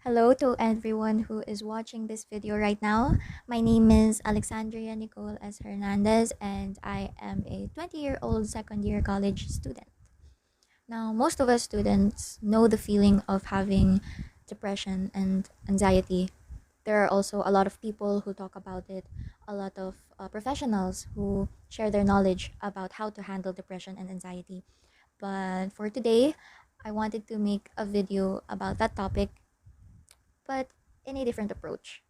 Hello to everyone who is watching this video right now. My name is Alexandria Nicole S. Hernandez, and I am a 20-year-old second year college student. Now, most of us students know the feeling of having depression and anxiety. There are also a lot of people who talk about it, a lot of professionals who share their knowledge about how to handle depression and anxiety. But for today, I wanted to make a video about that topic but in a different approach.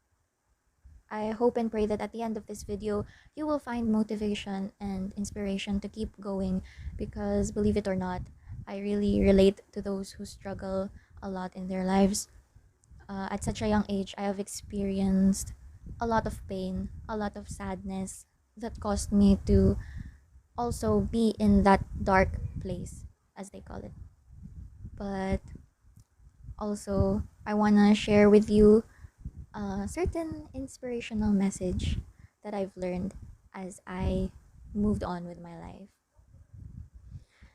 I hope and pray that at the end of this video, you will find motivation and inspiration to keep going because, believe it or not, I really relate to those who struggle a lot in their lives. At such a young age, I have experienced a lot of pain, a lot of sadness that caused me to also be in that dark place, as they call it. But also, I want to share with you a certain inspirational message that I've learned as I moved on with my life.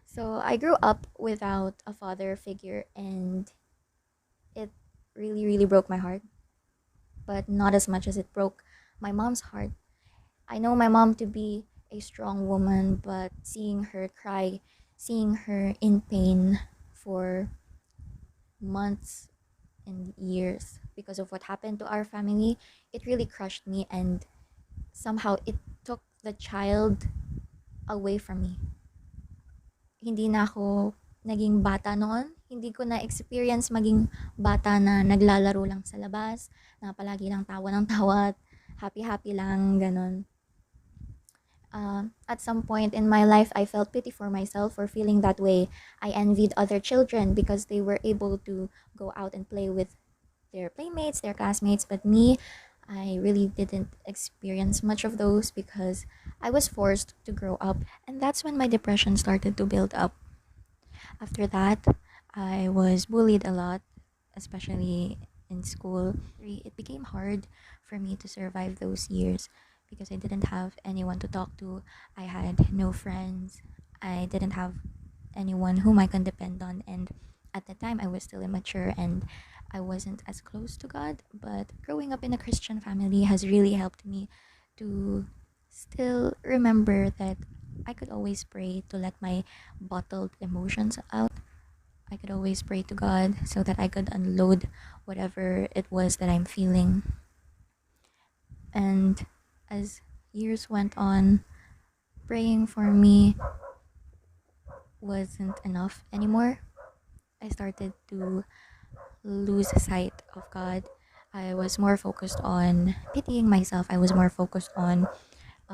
So I grew up without a father figure and it really broke my heart, but not as much as it broke my mom's heart. I know my mom to be a strong woman, but seeing her cry, seeing her in pain for months and years because of what happened to our family, it really crushed me and somehow it took the child away from me. Hindi na ako naging bata noon. Hindi ko na-experience maging bata na naglalaro lang sa labas, na palagi lang tawa ng tawa, happy-happy lang, ganun. At some point in my life, I felt pity for myself for feeling that way. I envied other children because they were able to go out and play with their playmates, their classmates, but me, I really didn't experience much of those because I was forced to grow up, and that's when my depression started to build up. After that, I was bullied a lot, especially in school. It became hard for me to survive those years because I didn't have anyone to talk to. I had no friends. I didn't have anyone whom I can depend on, and at the time I was still immature and I wasn't as close to God, but growing up in a Christian family has really helped me to still remember that I could always pray to let my bottled emotions out. I could always pray to God so that I could unload whatever it was that I'm feeling. And as years went on, praying for me wasn't enough anymore. I started to lose sight of God. I was more focused on pitying myself. I was more focused on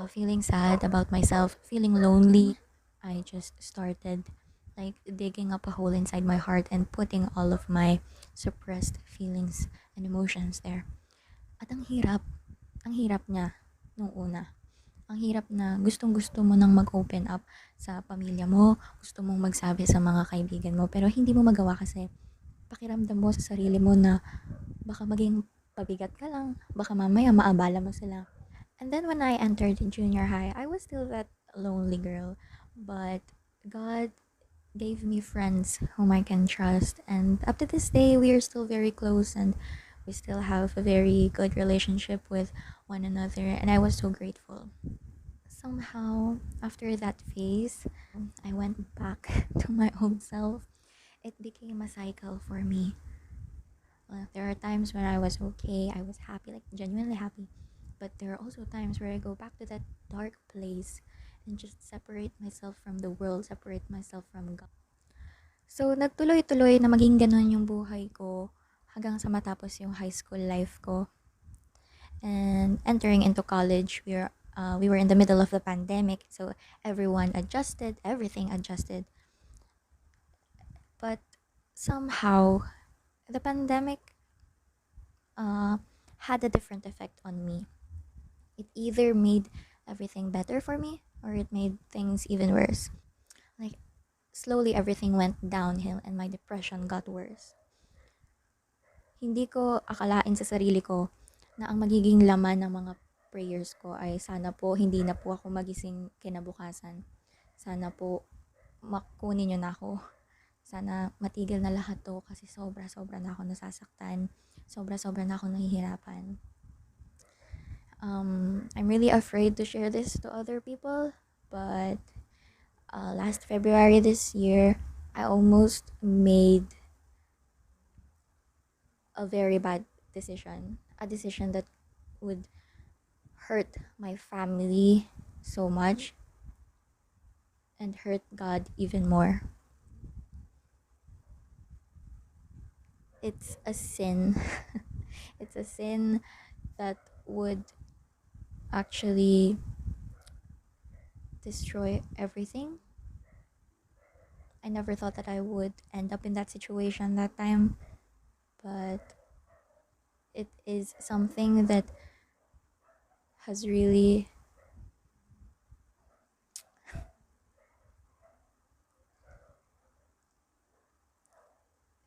feeling sad about myself, feeling lonely. I just started like digging up a hole inside my heart and putting all of my suppressed feelings and emotions there. At ang hirap niya nung una. Ang hirap na gustong-gusto mo nang mag-open up sa pamilya mo, gusto mong magsabi sa mga kaibigan mo, pero hindi mo magawa kasi pakiramdam mo sa sarili mo na baka maging pabigat ka lang, baka mamaya maabala mo sila. And then when I entered junior high, I was still that lonely girl, but God gave me friends whom I can trust, and up to this day we are still very close and we still have a very good relationship with one another, and I was so grateful. Somehow, after that phase, I went back to my old self. It became a cycle for me. There are times when I was okay, I was happy, like genuinely happy. But there are also times where I go back to that dark place and just separate myself from the world, separate myself from God. So, nagtuloy-tuloy na maging ganun yung buhay ko hanggang sa matapos yung high school life ko. And entering into college, we were in the middle of the pandemic, so everyone adjusted, everything adjusted. But somehow, the pandemic had a different effect on me. It either made everything better for me or it made things even worse. Like, slowly everything went downhill and my depression got worse. Hindi ko akalain sa sarili ko na ang magiging laman ng mga prayers ko ay sana po hindi na po ako magising kinabukasan. Sana po makunin niyo na ako. sana matigil na lahat 'to kasi sobra-sobra na ako nasasaktan, sobra-sobra na akong nahihirapan. I'm really afraid to share this to other people, but last February this year, I almost made a very bad decision, a decision that would hurt my family so much and hurt God even more. It's a sin. It's a sin that would actually destroy everything. I never thought that I would end up in that situation that time, but it is something that has really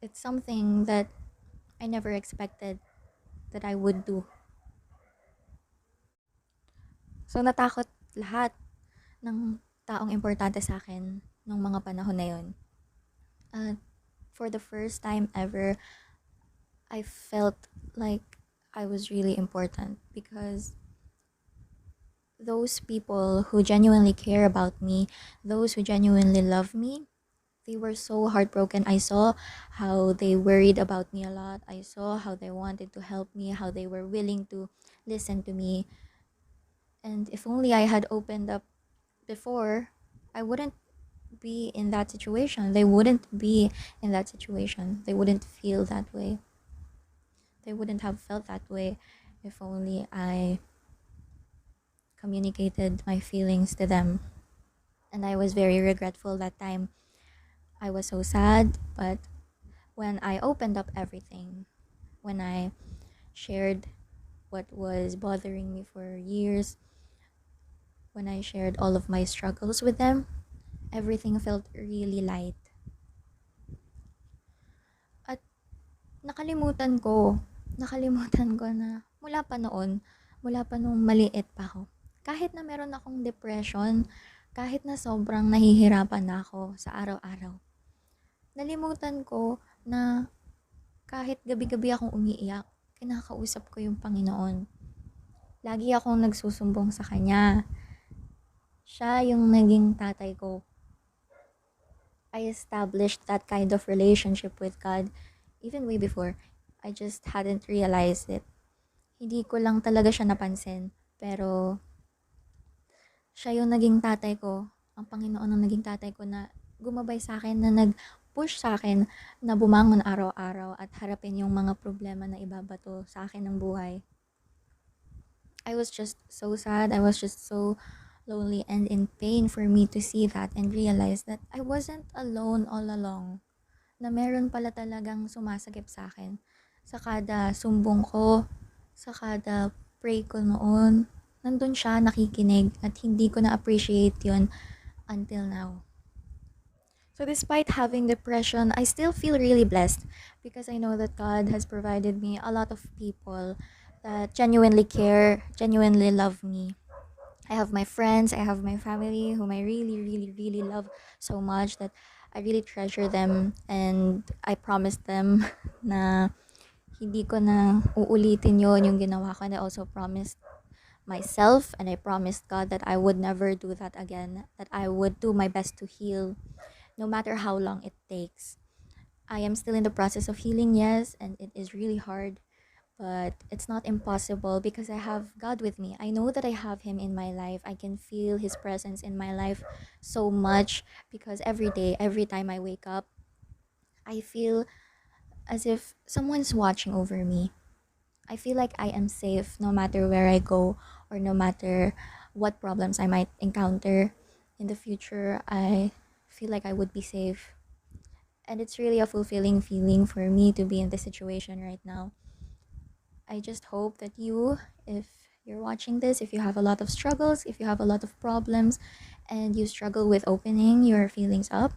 it's something that I never expected that I would do. So natakot lahat ng taong importante sa akin nung mga panahon na yun. For the first time ever, I felt like I was really important because those people who genuinely care about me, those who genuinely love me, they were so heartbroken. I saw how they worried about me a lot. I saw how they wanted to help me, how they were willing to listen to me. And if only I had opened up before, I wouldn't be in that situation. They wouldn't be in that situation. They wouldn't feel that way. They wouldn't have felt that way if only I communicated my feelings to them. And I was very regretful that time. I was so sad, but when I opened up everything, when I shared what was bothering me for years, when I shared all of my struggles with them, everything felt really light. At nakalimutan ko na mula pa nung maliit pa ako. Kahit na meron akong depression, kahit na sobrang nahihirapan na ako sa araw-araw, nalimutan ko na kahit gabi-gabi akong umiiyak, kinakausap ko yung Panginoon. Lagi akong nagsusumbong sa Kanya. Siya yung naging tatay ko. I established that kind of relationship with God even way before. I just hadn't realized it. Hindi ko lang talaga siya napansin. Pero siya yung naging tatay ko. Ang Panginoon ang naging tatay ko na gumabay sa akin, na nag-push sa akin na bumangon araw-araw at harapin yung mga problema na ibabato sa akin ng buhay. I was just so sad. I was just so lonely and in pain for me to see that and realize that I wasn't alone all along. Na meron pala talagang sumasagip sa akin. Sa kada sumbong ko, sa kada pray ko noon, nandun siya nakikinig at hindi ko na-appreciate yun until now. So despite having depression, I still feel really blessed because I know that God has provided me a lot of people that genuinely care, genuinely love me. I have my friends, I have my family whom I really, really, really love so much that I really treasure them, and I promised them na hindi ko na uulitin yon yung ginawa ko, and I also promised myself and I promised God that I would never do that again, that I would do my best to heal no matter how long it takes. I am still in the process of healing, yes, and it is really hard, but it's not impossible because I have God with me. I know that I have Him in my life. I can feel His presence in my life so much because every day, every time I wake up, I feel as if someone's watching over me. I feel like I am safe no matter where I go or no matter what problems I might encounter in the future. I feel like I would be safe. And it's really a fulfilling feeling for me to be in this situation right now. I just hope that you, if you're watching this, if you have a lot of struggles, if you have a lot of problems, and you struggle with opening your feelings up,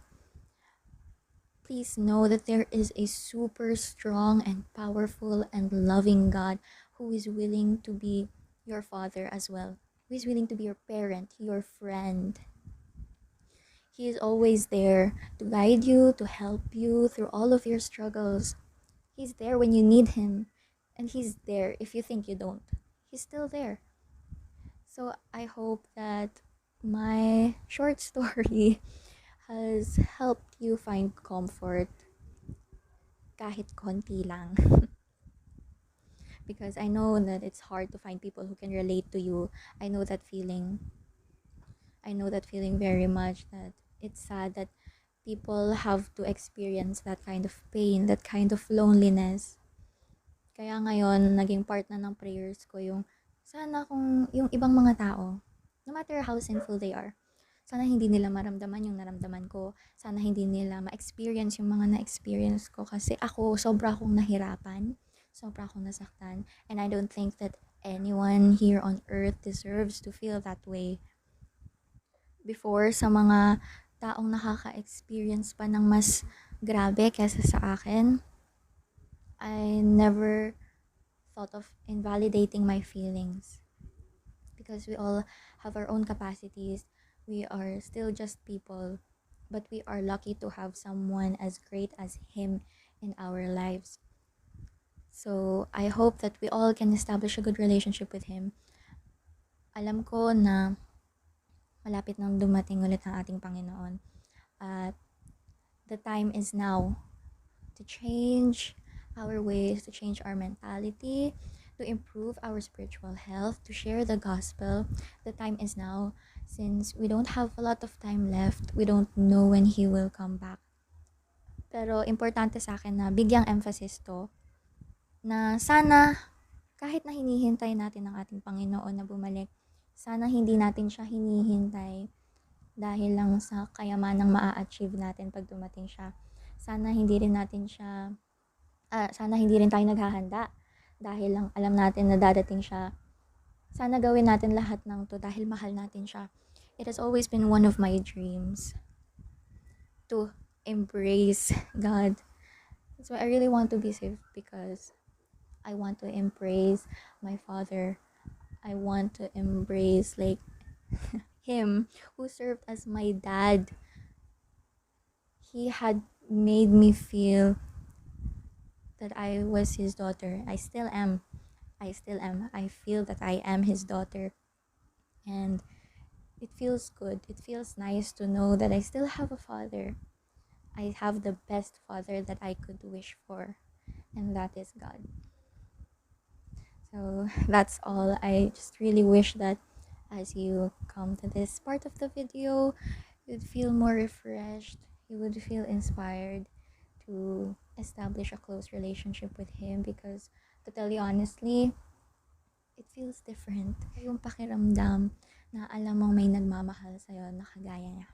please know that there is a super strong and powerful and loving God who is willing to be your father as well, who is willing to be your parent, your friend. He is always there to guide you, to help you through all of your struggles. He's there when you need him, and he's there if you think you don't. He's still there. So I hope that my short story has helped you find comfort kahit konti lang. Because I know that it's hard to find people who can relate to you. I know that feeling. I know that feeling very much, that it's sad that people have to experience that kind of pain, that kind of loneliness. Kaya ngayon, naging part na ng prayers ko yung sana kung yung ibang mga tao, no matter how sinful they are, sana hindi nila maramdaman yung naramdaman ko. Sana hindi nila ma-experience yung mga na-experience ko. Kasi ako, sobra akong nahirapan. Sobra akong nasaktan. And I don't think that anyone here on earth deserves to feel that way. Before, sa mga taong nakaka-experience pa ng mas grabe kesa sa akin, I never thought of invalidating my feelings. Because we all have our own capacities. We are still just people. But we are lucky to have someone as great as him in our lives. So, I hope that we all can establish a good relationship with him. Alam ko na malapit nang dumating ulit ang ating Panginoon. At the time is now to change our ways, to change our mentality, to improve our spiritual health, to share the gospel. The time is now, since we don't have a lot of time left. We don't know when He will come back. Pero importante sa akin na bigyang emphasis to, na sana kahit na hinihintay natin ang ating Panginoon na bumalik, sana hindi natin siya hinihintay dahil lang sa kayamanang maa-achieve natin pag dumating siya. Sana hindi rin tayo naghahanda dahil lang alam natin na dadating siya. Sana gawin natin lahat ng to dahil mahal natin siya. It has always been one of my dreams to embrace God. So I really want to be saved because I want to embrace my Father. I want to embrace like Him who served as my dad. He had made me feel that I was His daughter. I still am. I feel that I am His daughter. And it feels good. It feels nice to know that I still have a father. I have the best father that I could wish for. And that is God. So that's all. I just really wish that as you come to this part of the video, you'd feel more refreshed. You would feel inspired to establish a close relationship with Him, because to tell you honestly, it feels different. Yung pakiramdam na alam mong may nagmamahal sa'yo na kagaya niya.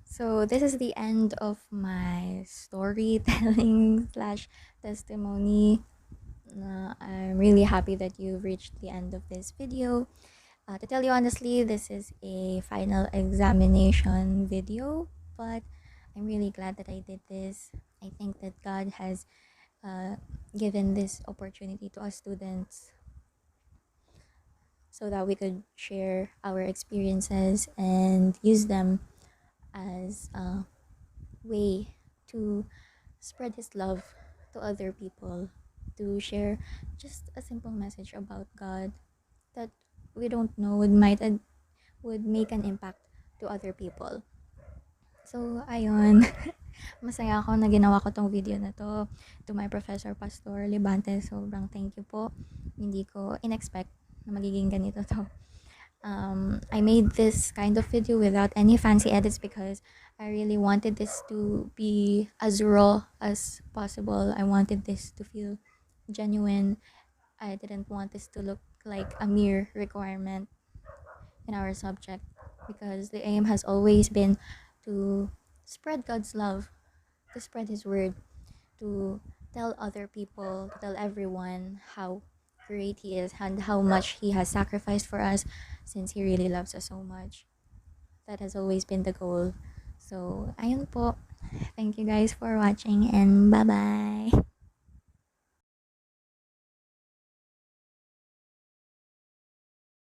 So this is the end of my storytelling / testimony. I'm really happy that you've reached the end of this video. To tell you honestly, this is a final examination video, but I'm really glad that I did this. I think that God has given this opportunity to us students so that we could share our experiences and use them as a way to spread His love to other people, to share just a simple message about God that we don't know would make an impact to other people. So, ayun. Masaya ako na ginawa ko tong video na to. To my Professor Pastor Libante, sobrang thank you po. Hindi ko in-expect na magiging ganito to. I made this kind of video without any fancy edits because I really wanted this to be as raw as possible. I wanted this to feel genuine. I didn't want this to look like a mere requirement in our subject, because the aim has always been to spread God's love, to spread His word, to tell other people, to tell everyone how great He is and how much He has sacrificed for us, since He really loves us so much. That has always been the goal. So, ayun po. Thank you guys for watching, and bye-bye!